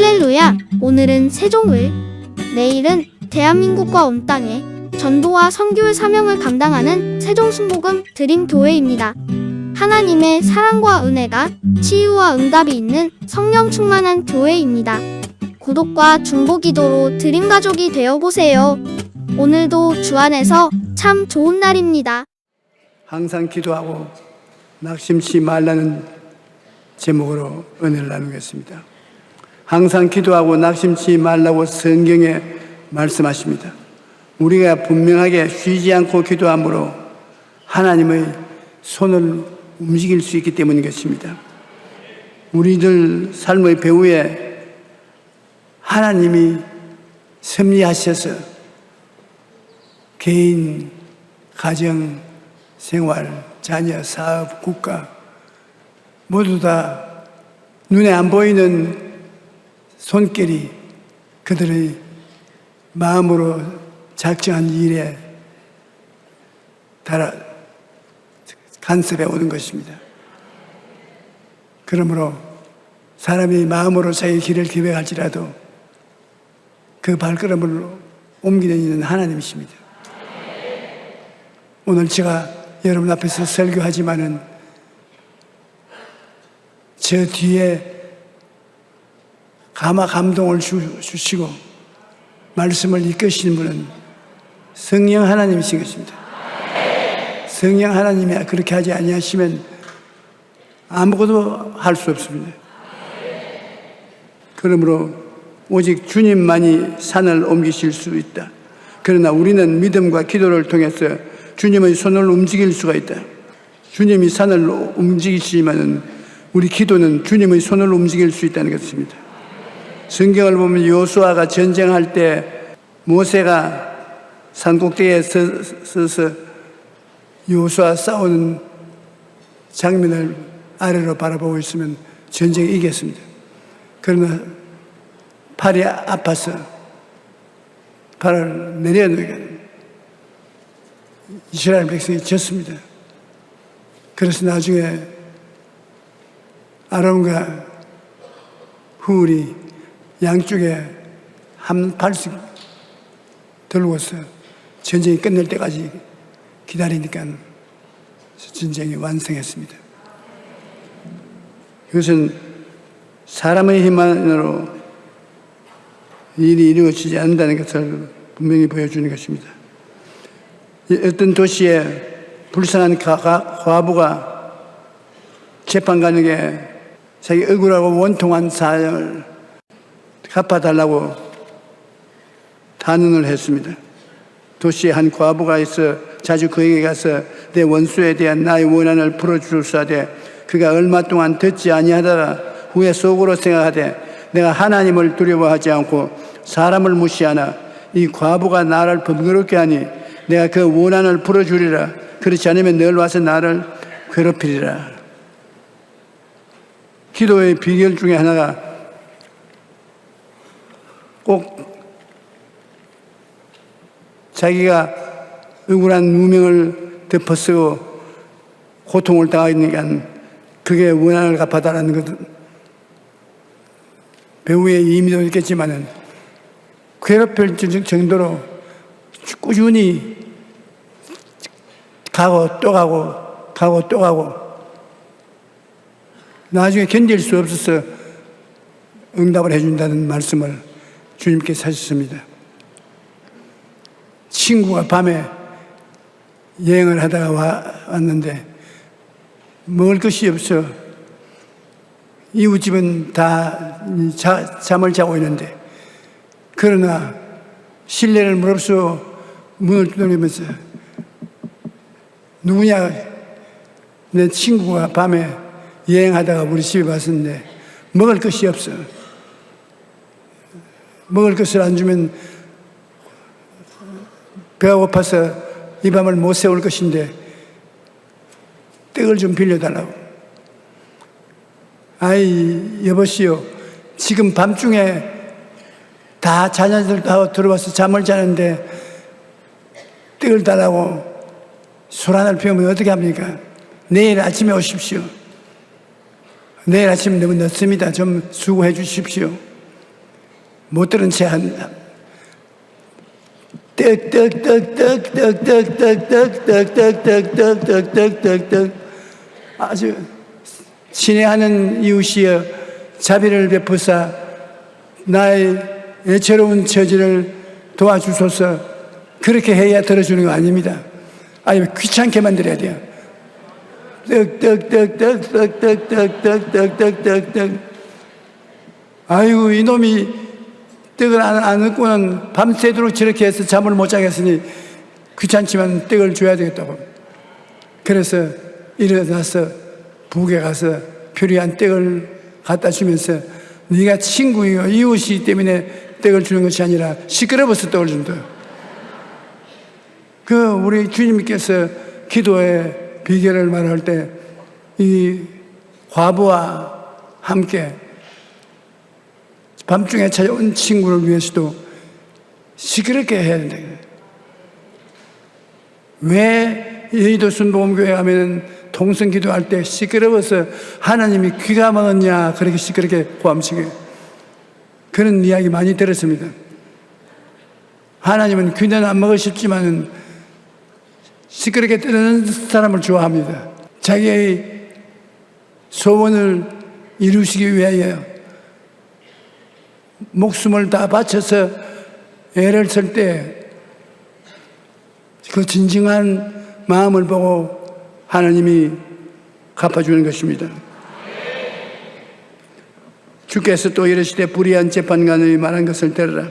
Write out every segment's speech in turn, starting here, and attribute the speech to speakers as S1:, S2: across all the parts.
S1: 할렐루야! 오늘은 세종을, 내일은 대한민국과 온 땅에 전도와 선교의 사명을 감당하는 세종순복음 드림교회입니다. 하나님의 사랑과 은혜가 치유와 응답이 있는 성령 충만한 교회입니다. 구독과 중보기도로 드림가족이 되어보세요. 오늘도 주 안에서 참 좋은 날입니다.
S2: 항상 기도하고 낙심치 말라는 제목으로 은혜를 나누겠습니다. 항상 기도하고 낙심치 말라고 성경에 말씀하십니다. 우리가 분명하게 쉬지 않고 기도함으로 하나님의 손을 움직일 수 있기 때문인 것입니다. 우리들 삶의 배후에 하나님이 섭리하셔서 개인, 가정, 생활, 자녀, 사업, 국가 모두 다 눈에 안 보이는 손길이 그들의 마음으로 작정한 일에 따라 간섭해 오는 것입니다. 그러므로 사람이 마음으로 자기 길을 계획할지라도 그 발걸음을 옮기는 이는 하나님이십니다. 오늘 제가 여러분 앞에서 설교하지만은 저 뒤에 감동을 주시고 말씀을 이끄시는 분은 성령 하나님이신 것입니다. 성령 하나님이 그렇게 하지 아니하시면 아무것도 할 수 없습니다. 그러므로 오직 주님만이 산을 옮기실 수 있다. 그러나 우리는 믿음과 기도를 통해서 주님의 손을 움직일 수가 있다. 주님이 산을 움직이시지만은 우리 기도는 주님의 손을 움직일 수 있다는 것입니다. 성경을 보면 여호수아가 전쟁할 때 모세가 산꼭대기에 서서 여호수아 싸우는 장면을 아래로 바라보고 있으면 전쟁에 이겼습니다. 그러나 팔이 아파서 팔을 내려놓으니까 이스라엘 백성이 졌습니다. 그래서 나중에 아론과 훌이 양쪽에 한 팔씩 들고서 전쟁이 끝날 때까지 기다리니까 전쟁이 완성했습니다. 이것은 사람의 힘만으로 일이 이루어지지 않는다는 것을 분명히 보여주는 것입니다. 어떤 도시에 불쌍한 과부가 재판 가는 게 자기 억울하고 원통한 사정을 갚아달라고 단언을 했습니다. 도시에 한 과부가 있어 자주 그에게 가서 내 원수에 대한 나의 원한을 풀어주사되 그가 얼마 동안 듣지 아니하다가 후에 속으로 생각하되 내가 하나님을 두려워하지 않고 사람을 무시하나 이 과부가 나를 번거롭게 하니 내가 그 원한을 풀어주리라. 그렇지 않으면 늘 와서 나를 괴롭히리라. 기도의 비결 중에 하나가 꼭 자기가 억울한 누명을 덮어쓰고 고통을 당하니까 그게 원한을 갚아달라는 것은 배우의 의미도 있겠지만은 괴롭힐 정도로 꾸준히 가고 또 가고 나중에 견딜 수 없어서 응답을 해준다는 말씀을 주님께서 하셨습니다. 친구가 밤에 여행을 하다가 왔는데 먹을 것이 없어. 이웃집은 다 잠을 자고 있는데 그러나 실례를 무릅쓰고 문을 두드리면서 누구냐? 내 친구가 밤에 여행하다가 우리 집에 왔었는데 먹을 것이 없어. 먹을 것을 안 주면 배가 고파서 이 밤을 못 세울 것인데 떡을 좀 빌려달라고. 아이 여보시오, 지금 밤중에 다 자녀들도 하고 들어와서 잠을 자는데 떡을 달라고 술 하나를 피우면 어떻게 합니까? 내일 아침에 오십시오. 내일 아침 너무 늦습니다. 좀 수고해 주십시오. 못 들은 채 떡떡떡떡떡떡떡떡떡떡떡떡떡떡떡떡 아주 친애하는 이웃이여 자비를 베푸사 나의 애처로운 처지를 도와주소서. 그렇게 해야 들어주는 거 아닙니다. 아니면 귀찮게 만들어야 돼요. 떡떡떡떡떡떡떡떡떡떡떡 아이고 이놈이 떡을 안 얻고는 밤새도록 저렇게 해서 잠을 못 자겠으니 귀찮지만 떡을 줘야 되겠다고. 그래서 일어나서 부엌에 가서 표리한 떡을 갖다 주면서 네가 친구이요 이웃이 때문에 떡을 주는 것이 아니라 시끄러워서 떡을 준다. 우리 주님께서 기도의 비결을 말할 때 이 과부와 함께 밤중에 찾아온 친구를 위해서도 시끄럽게 해야 된다. 왜 여의도 순복음교회 가면 통성 기도할 때 시끄러워서 하나님이 귀가 먹었냐 그렇게 시끄럽게 고함치게 그런 이야기 많이 들었습니다. 하나님은 귀는 안 먹으셨지만 시끄럽게 뜨는 사람을 좋아합니다. 자기의 소원을 이루시기 위하여 목숨을 다 바쳐서 애를 쓸 때 그 진정한 마음을 보고 하나님이 갚아주는 것입니다. 주께서 또 이르시되 불의한 재판관의 말한 것을 들으라.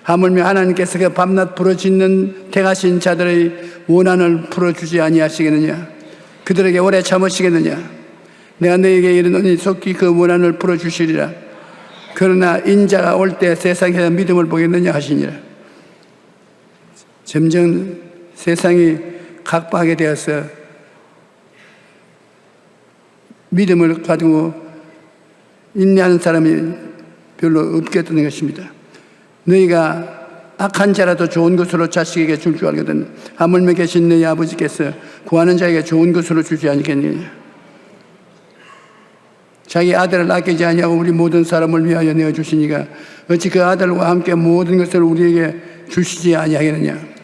S2: 하물며 하나님께서 그 밤낮 부르짖는 택하신 자들의 원한을 풀어주지 아니하시겠느냐? 그들에게 오래 참으시겠느냐? 내가 너에게 이르노니 속히 그 원한을 풀어주시리라. 그러나 인자가 올 때 세상에서 믿음을 보겠느냐 하시니라. 점점 세상이 각박하게 되어서 믿음을 가지고 인내하는 사람이 별로 없겠다는 것입니다. 너희가 악한 자라도 좋은 것으로 자식에게 줄 줄 알거든 하물며 계신 너희 아버지께서 구하는 자에게 좋은 것으로 주지 않겠느냐. 자기 아들을 아끼지 아니하고 우리 모든 사람을 위하여 내어주시니가 어찌 그 아들과 함께 모든 것을 우리에게 주시지 아니하겠느냐.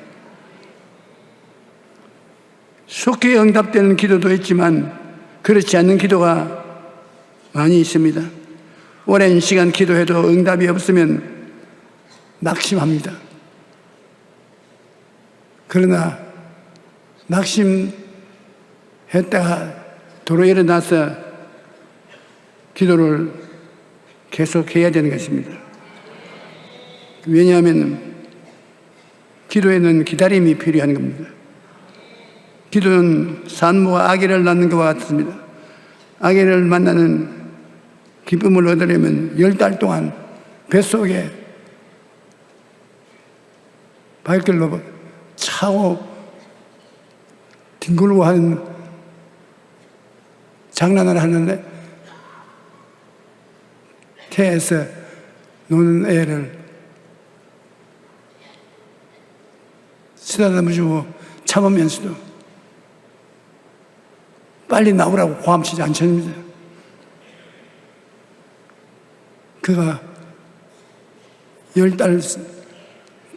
S2: 속히 응답되는 기도도 있지만 그렇지 않는 기도가 많이 있습니다. 오랜 시간 기도해도 응답이 없으면 낙심합니다. 그러나 낙심했다가 도로 일어나서 기도를 계속해야 되는 것입니다. 왜냐하면 기도에는 기다림이 필요한 겁니다. 기도는 산모가 아기를 낳는 것과 같습니다. 아기를 만나는 기쁨을 얻으려면 10달 동안 뱃속에 발길로 차고 뒹굴고 하는 장난을 하는데 태에서 노는 애를 쓰다듬어주고 참으면서도 빨리 나오라고 고함치지 않습니다. 그가 10달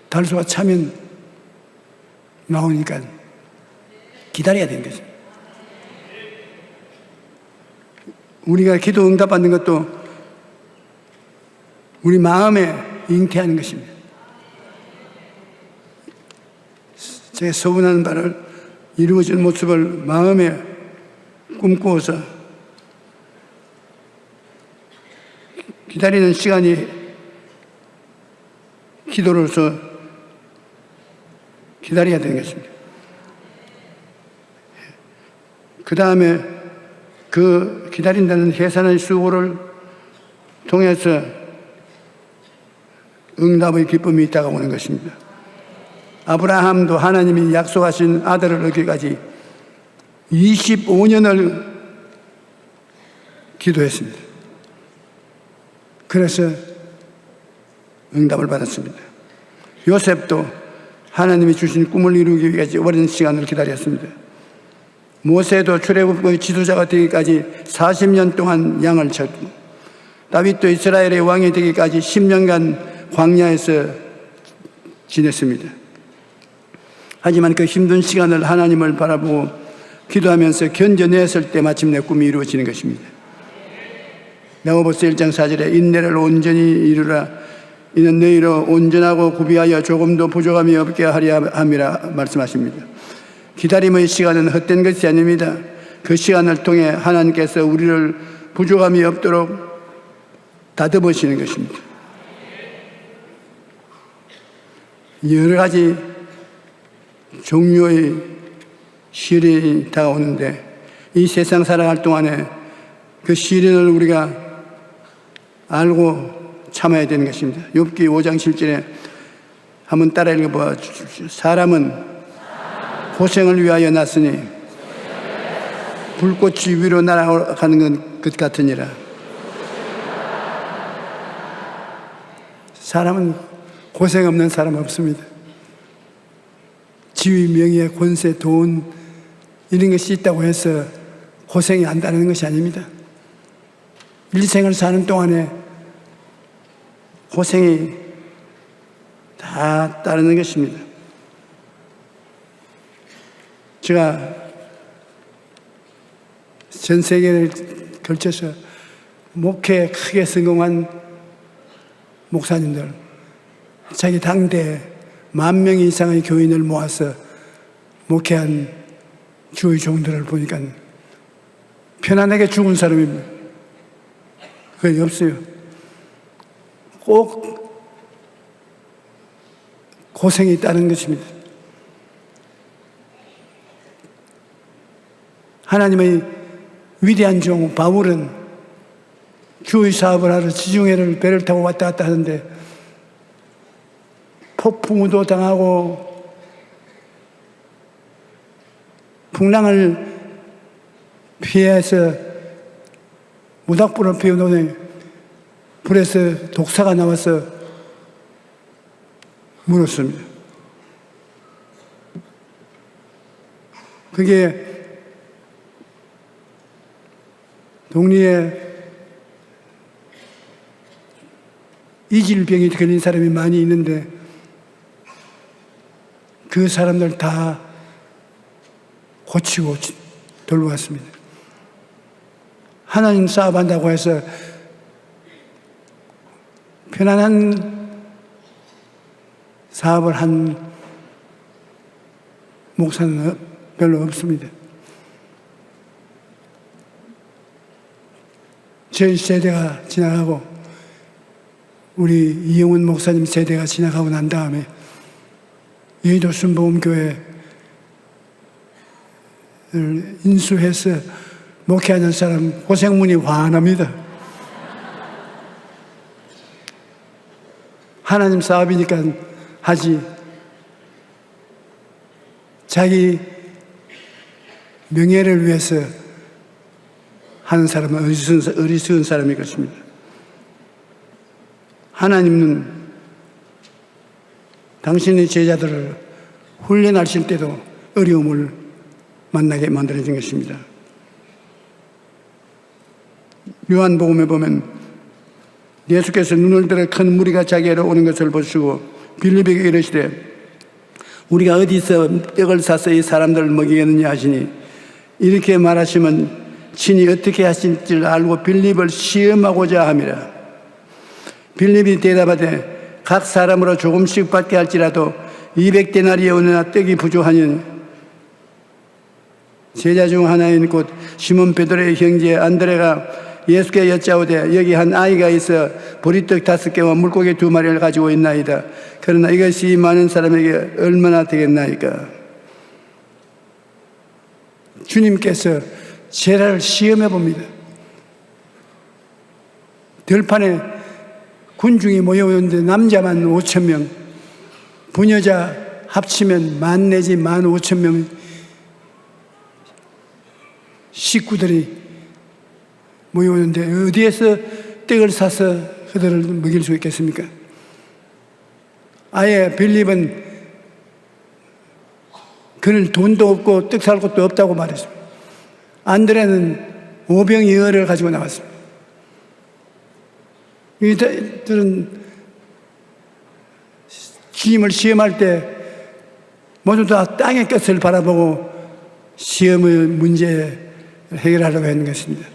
S2: 달수가 차면 나오니까 기다려야 되는 거죠. 우리가 기도 응답받는 것도 우리 마음에 잉태하는 것입니다. 제 소원하는 바를 이루어진 모습을 마음에 꿈꾸어서 기다리는 시간이 기도로서 기다려야 되는 것입니다. 그 다음에 그 기다린다는 해산의 수고를 통해서 응답의 기쁨이 다가오는 것입니다. 아브라함도 하나님이 약속하신 아들을 얻기까지 25년을 기도했습니다. 그래서 응답을 받았습니다. 요셉도 하나님이 주신 꿈을 이루기 위해서 오랜 시간을 기다렸습니다. 모세도 출애굽의 지도자가 되기까지 40년 동안 양을 쳤고, 다윗도 이스라엘의 왕이 되기까지 10년간 광야에서 지냈습니다. 하지만 그 힘든 시간을 하나님을 바라보고 기도하면서 견뎌냈을 때 마침내 꿈이 이루어지는 것입니다. 야고보서 1장 4절에 인내를 온전히 이루라. 이는 너희로 온전하고 구비하여 조금도 부족함이 없게 하려 함이라 말씀하십니다. 기다림의 시간은 헛된 것이 아닙니다. 그 시간을 통해 하나님께서 우리를 부족함이 없도록 다듬으시는 것입니다. 여러 가지 종류의 시련이 다가오는데 이 세상 살아갈 동안에 그 시련을 우리가 알고 참아야 되는 것입니다. 욥기 5장 7절에 한번 따라 읽어봐. 사람은 고생을 위하여 났으니 불꽃이 위로 날아가는 것 같으니라. 사람은 고생 없는 사람 없습니다. 지위, 명예, 권세, 돈 이런 것이 있다고 해서 고생이 안 다는 것이 아닙니다. 일생을 사는 동안에 고생이 다 따르는 것입니다. 제가 전 세계를 걸쳐서 목회에 크게 성공한 목사님들, 자기 당대 10,000명 이상의 교인을 모아서 목회한 주의 종들을 보니까 편안하게 죽은 사람이 거의 없어요. 꼭 고생이 따른 것입니다. 하나님의 위대한 종 바울은 주의 사업을 하러 지중해를 배를 타고 왔다 갔다 하는데 폭풍우도 당하고 풍랑을 피해서 모닥불을 피워놓으니 불에서 독사가 나와서 물었습니다. 그게 동리에 이질병이 걸린 사람이 많이 있는데 그 사람들 다 고치고 돌아왔습니다. 하나님 사업한다고 해서 편안한 사업을 한 목사는 별로 없습니다. 저희 세대가 지나가고 우리 이영훈 목사님 세대가 지나가고 난 다음에 여의도 순복음교회를 인수해서 목회하는 사람 고생문이 환합니다. 하나님 사업이니까 하지. 자기 명예를 위해서 하는 사람은 어리석은 사람일 것입니다. 하나님은 당신의 제자들을 훈련하실 때도 어려움을 만나게 만들어진 것입니다. 요한복음에 보면 예수께서 눈을 들어 큰 무리가 자기에게로 오는 것을 보시고 빌립에게 이르시되 우리가 어디서 떡을 사서 이 사람들을 먹이겠느냐 하시니 이렇게 말하시면 친히 어떻게 하실지를 알고 빌립을 시험하고자 함이라. 빌립이 대답하되 각 사람으로 조금씩 받게 할지라도 200데나리의 은혜나 떡이 부족하니 제자 중 하나인 곧 시몬 베드로의 형제 안드레가 예수께 여짜오되 여기 한 아이가 있어 보리떡 5개와 물고기 2마리를 가지고 있나이다. 그러나 이것이 많은 사람에게 얼마나 되겠나이까. 주님께서 제자를 시험해 봅니다. 들판에 군중이 모여오는데 남자만 5,000명, 부녀자 합치면 10,000 내지 15,000명 식구들이 모여오는데 어디에서 떡을 사서 그들을 먹일 수 있겠습니까? 아예 빌립은 그는 돈도 없고 떡 살 것도 없다고 말했습니다. 안드레는 5병 여를 가지고 나왔습니다. 이들은 주님을 시험할 때 모두 다 땅의 것을 바라보고 시험의 문제 해결하려고 하는 것입니다.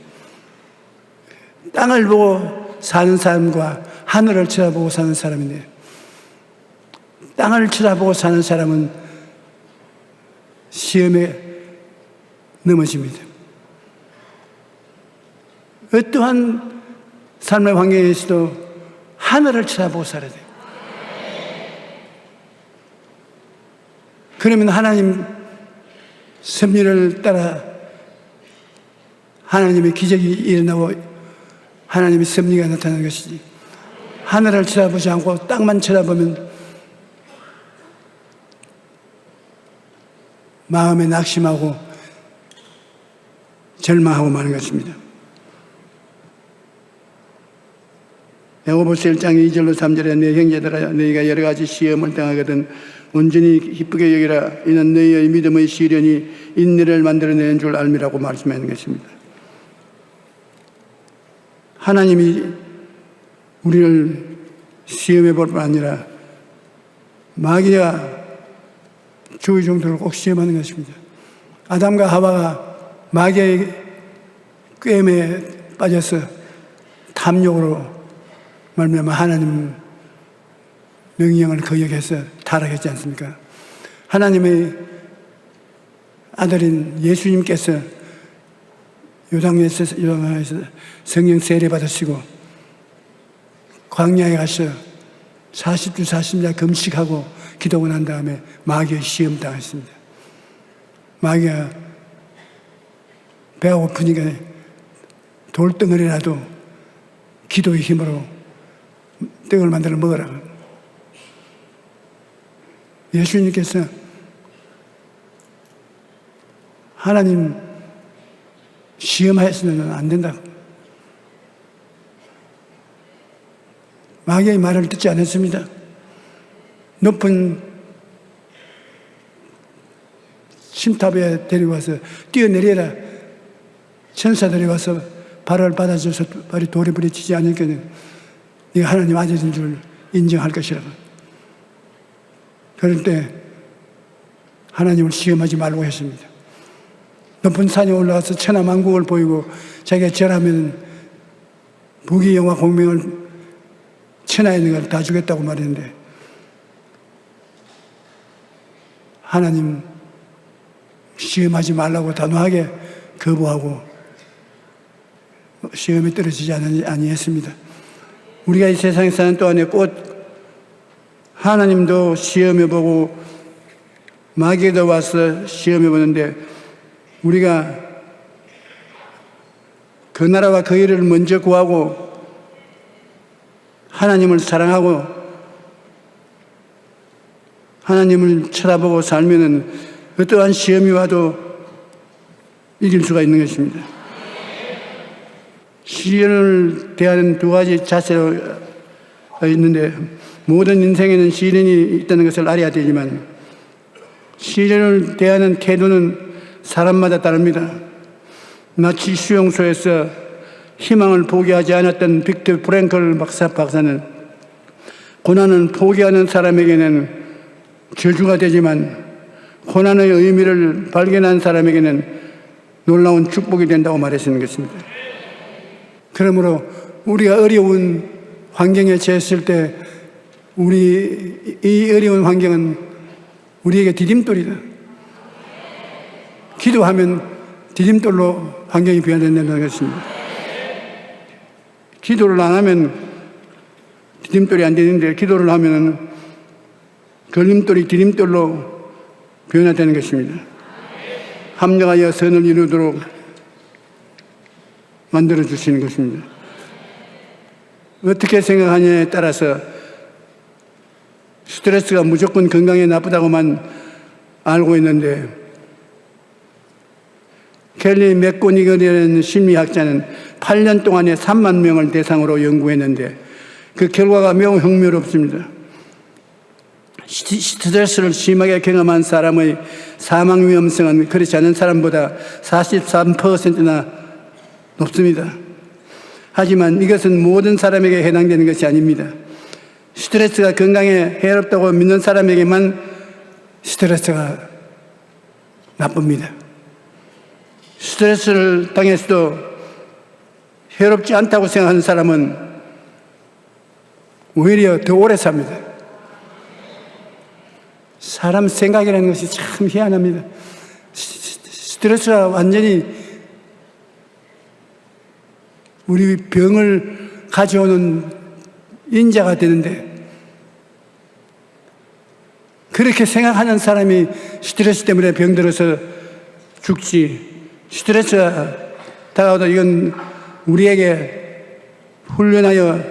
S2: 땅을 보고 사는 사람과 하늘을 쳐다보고 사는 사람인데, 땅을 쳐다보고 사는 사람은 시험에 넘어집니다. 어떠한 삶의 환경에서도 하늘을 쳐다보고 살아야 돼요. 그러면 하나님 섭리를 따라 하나님의 기적이 일어나고 하나님의 섭리가 나타나는 것이지, 하늘을 쳐다보지 않고 땅만 쳐다보면 마음에 낙심하고 절망하고 마는 것입니다. 야고보서 1장 2절로 3절에 내 형제들아 너희가 여러 가지 시험을 당하거든 온전히 기쁘게 여기라. 이는 너희의 믿음의 시련이 인내를 만들어내는 줄 알미라고 말씀하는 것입니다. 하나님이 우리를 시험해 볼 뿐 아니라 마귀가 주의 종들을 꼭 시험하는 것입니다. 아담과 하와가 마귀의 꾀임에 빠져서 탐욕으로 말미암아 하나님 명령을 거역해서 타락했지 않습니까? 하나님의 아들인 예수님께서 요단에서 성령 세례 받으시고 광야에 가서 40주 40일 금식하고 기도하고 난 다음에 마귀의 시험 당했습니다. 마귀가 배가 고프니까 돌덩어리라도 기도의 힘으로 떡을 만들어 먹으라고. 예수님께서 하나님 시험하여서는 안 된다고. 마귀의 말을 듣지 않았습니다. 높은 침탑에 데려와서 뛰어내려라. 천사들이 와서 발을 받아줘서 발이 돌에 부딪히지 않으니까 네가 하나님 아들인 줄 인정할 것이라고. 그럴 때 하나님을 시험하지 말고 했습니다. 높은 산에 올라가서 천하만국을 보이고 자기가 절하면 부귀 영화 공명을 천하에 있는 걸 다 주겠다고 말했는데 하나님 시험하지 말라고 단호하게 거부하고 시험에 떨어지지 아니했습니다. 우리가 이 세상에 사는 동안에 꼭 하나님도 시험해보고 마귀도 와서 시험해보는데 우리가 그 나라와 그 일을 먼저 구하고 하나님을 사랑하고 하나님을 쳐다보고 살면은 어떠한 시험이 와도 이길 수가 있는 것입니다. 시련을 대하는 두 가지 자세가 있는데 모든 인생에는 시련이 있다는 것을 알아야 되지만 시련을 대하는 태도는 사람마다 다릅니다. 나치 수용소에서 희망을 포기하지 않았던 빅터 프랭클 박사는 고난은 포기하는 사람에게는 저주가 되지만 고난의 의미를 발견한 사람에게는 놀라운 축복이 된다고 말했는 것입니다. 그러므로 우리가 어려운 환경에 처했을 때 이 어려운 환경은 우리에게 디딤돌이다. 기도하면 디딤돌로 환경이 변화된다는 것입니다. 기도를 안 하면 디딤돌이 안 되는데 기도를 하면 걸림돌이 디딤돌로 변화되는 것입니다. 합력하여 선을 이루도록 만들어 주시는 것입니다. 어떻게 생각하냐에 따라서 스트레스가 무조건 건강에 나쁘다고만 알고 있는데 켈리 맥고니걸이라는 심리학자는 8년 동안에 3만 명을 대상으로 연구했는데 그 결과가 매우 흥미롭습니다. 스트레스를 심하게 경험한 사람의 사망 위험성은 그렇지 않은 사람보다 43%나 높습니다. 하지만 이것은 모든 사람에게 해당되는 것이 아닙니다. 스트레스가 건강에 해롭다고 믿는 사람에게만 스트레스가 나쁩니다. 스트레스를 당해서도 해롭지 않다고 생각하는 사람은 오히려 더 오래 삽니다. 사람 생각이라는 것이 참 희한합니다. 스트레스가 완전히 우리 병을 가져오는 인자가 되는데, 그렇게 생각하는 사람이 스트레스 때문에 병들어서 죽지, 스트레스가 다가와도 이건 우리에게 훈련하여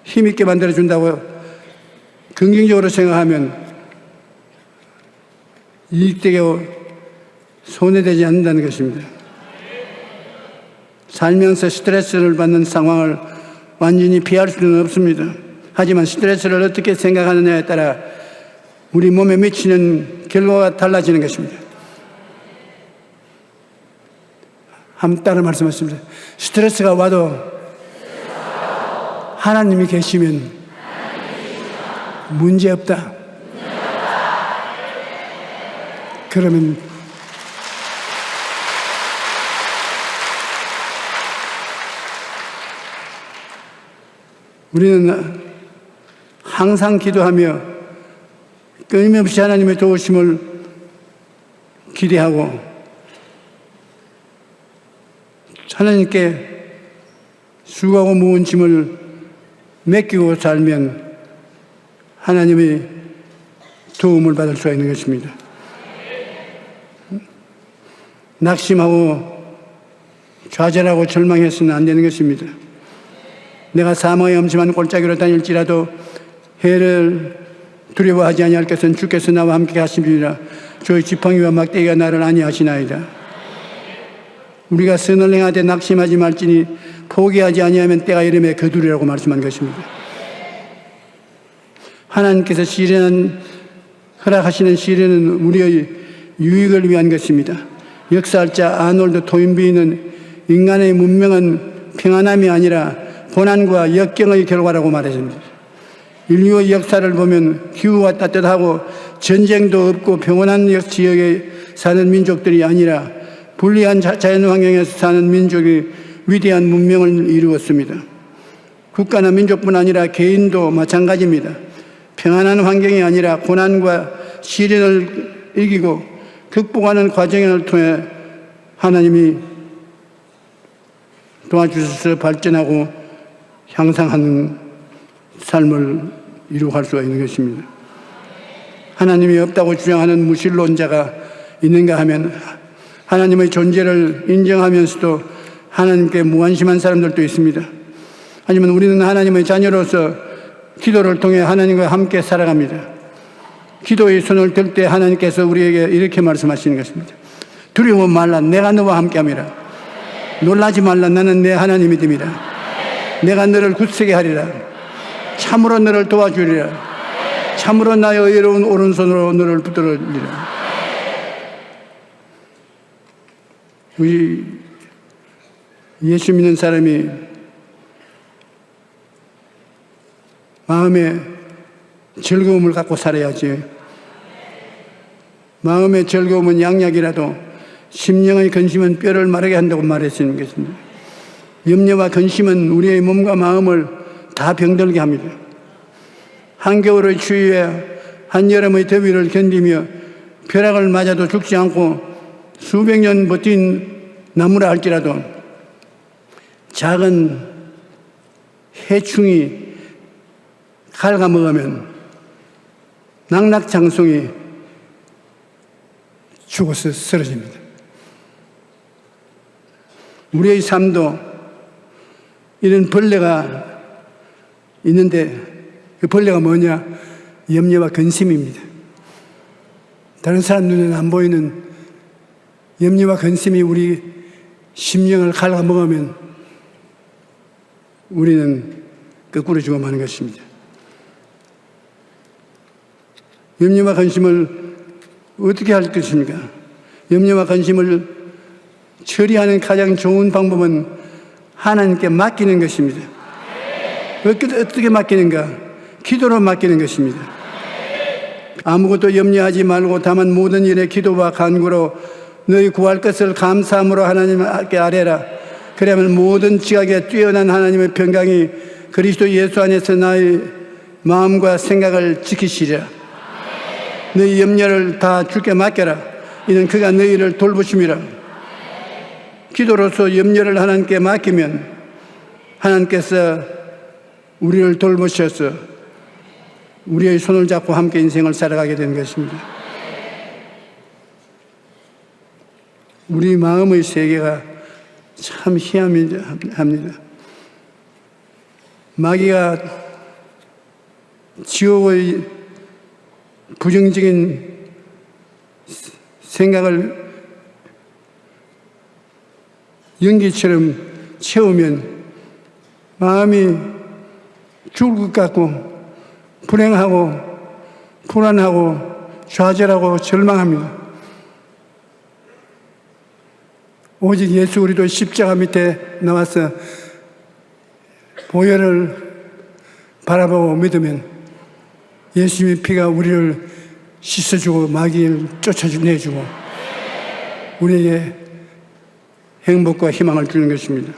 S2: 힘있게 만들어준다고 긍정적으로 생각하면 이익되고 손해되지 않는다는 것입니다. 살면서 스트레스를 받는 상황을 완전히 피할 수는 없습니다. 하지만 스트레스를 어떻게 생각하느냐에 따라 우리 몸에 미치는 결과가 달라지는 것입니다. 한번 따라 말씀하십니다. 스트레스가 와도 하나님이 계시면 문제없다. 그러면 우리는 항상 기도하며 끊임없이 하나님의 도우심을 기대하고 하나님께 수고하고 무거운 짐을 맡기고 살면 하나님의 도움을 받을 수가 있는 것입니다. 낙심하고 좌절하고 절망해서는 안 되는 것입니다. 내가 사망의 엄심한 골짜기로 다닐지라도 해를 두려워하지 아니할 것은 주께서 나와 함께 하심이라. 저희 지팡이와 막대기가 나를 안위하시나이다. 우리가 선을 행하되 낙심하지 말지니 포기하지 아니하면 때가 이름에 거두리라고 말씀한 것입니다. 하나님께서 허락하시는 시련은 우리의 유익을 위한 것입니다. 역사학자 아놀드 토인비는 인간의 문명은 평안함이 아니라 고난과 역경의 결과라고 말했습니다. 인류의 역사를 보면 기후가 따뜻하고 전쟁도 없고 평온한 지역에 사는 민족들이 아니라 불리한 자연환경에서 사는 민족이 위대한 문명을 이루었습니다. 국가나 민족뿐 아니라 개인도 마찬가지입니다. 평안한 환경이 아니라 고난과 시련을 이기고 극복하는 과정을 통해 하나님이 도와주셔서 발전하고 향상하는 삶을 이루어갈 수가 있는 것입니다. 하나님이 없다고 주장하는 무신론자가 있는가 하면 하나님의 존재를 인정하면서도 하나님께 무관심한 사람들도 있습니다. 하지만 우리는 하나님의 자녀로서 기도를 통해 하나님과 함께 살아갑니다. 기도의 손을 들 때 하나님께서 우리에게 이렇게 말씀하시는 것입니다. 두려워 말라, 내가 너와 함께함이라. 놀라지 말라, 나는 내 하나님이 됨이라. 내가 너를 굳세게 하리라. 참으로 너를 도와주리라. 참으로 나의 의로운 오른손으로 너를 붙들으리라. 우리 예수 믿는 사람이 마음에 즐거움을 갖고 살아야지. 마음의 즐거움은 양약이라도 심령의 근심은 뼈를 마르게 한다고 말했는 것입니다. 염려와 근심은 우리의 몸과 마음을 다 병들게 합니다. 한겨울의 추위에 한여름의 더위를 견디며 벼락을 맞아도 죽지 않고 수백 년 버틴 나무라 할지라도 작은 해충이 갉아먹으면 낙낙장송이 죽어서 쓰러집니다. 우리의 삶도 이런 벌레가 있는데 그 벌레가 뭐냐? 염려와 근심입니다. 다른 사람 눈에는 안 보이는 염려와 근심이 우리 심령을 갉아먹으면 우리는 거꾸로 죽어가는 것입니다. 염려와 근심을 어떻게 할 것입니까? 염려와 근심을 처리하는 가장 좋은 방법은 하나님께 맡기는 것입니다. 어떻게 맡기는가? 기도로 맡기는 것입니다. 아무것도 염려하지 말고 다만 모든 일에 기도와 간구로 너희 구할 것을 감사함으로 하나님께 아뢰라. 그러면 모든 지각에 뛰어난 하나님의 평강이 그리스도 예수 안에서 나의 마음과 생각을 지키시리라. 너희 염려를 다 주께 맡겨라. 이는 그가 너희를 돌보심이라. 기도로서 염려를 하나님께 맡기면 하나님께서 우리를 돌보셔서 우리의 손을 잡고 함께 인생을 살아가게 되는 것입니다. 우리 마음의 세계가 참 희한합니다. 마귀가 지옥의 부정적인 생각을 연기처럼 채우면 마음이 죽을 것 같고 불행하고 불안하고 좌절하고 절망합니다. 오직 예수 그리스도 십자가 밑에 나와서 보혈을 바라보고 믿으면 예수님의 피가 우리를 씻어주고 마귀를 쫓아내주고 우리에게 행복과 희망을 주는 것입니다.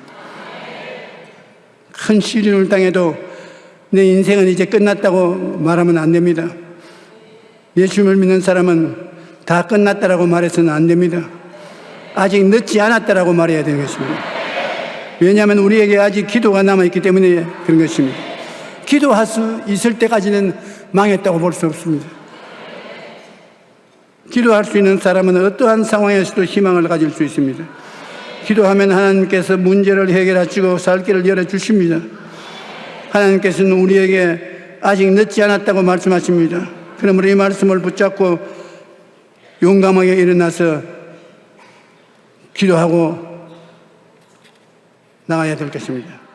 S2: 큰 시련을 당해도 내 인생은 이제 끝났다고 말하면 안 됩니다. 예수님을 믿는 사람은 다 끝났다라고 말해서는 안 됩니다. 아직 늦지 않았다라고 말해야 되는 것입니다. 왜냐하면 우리에게 아직 기도가 남아있기 때문에 그런 것입니다. 기도할 수 있을 때까지는 망했다고 볼 수 없습니다. 기도할 수 있는 사람은 어떠한 상황에서도 희망을 가질 수 있습니다. 기도하면 하나님께서 문제를 해결하시고 살 길을 열어주십니다. 하나님께서는 우리에게 아직 늦지 않았다고 말씀하십니다. 그러므로 이 말씀을 붙잡고 용감하게 일어나서 기도하고 나가야 될 것입니다.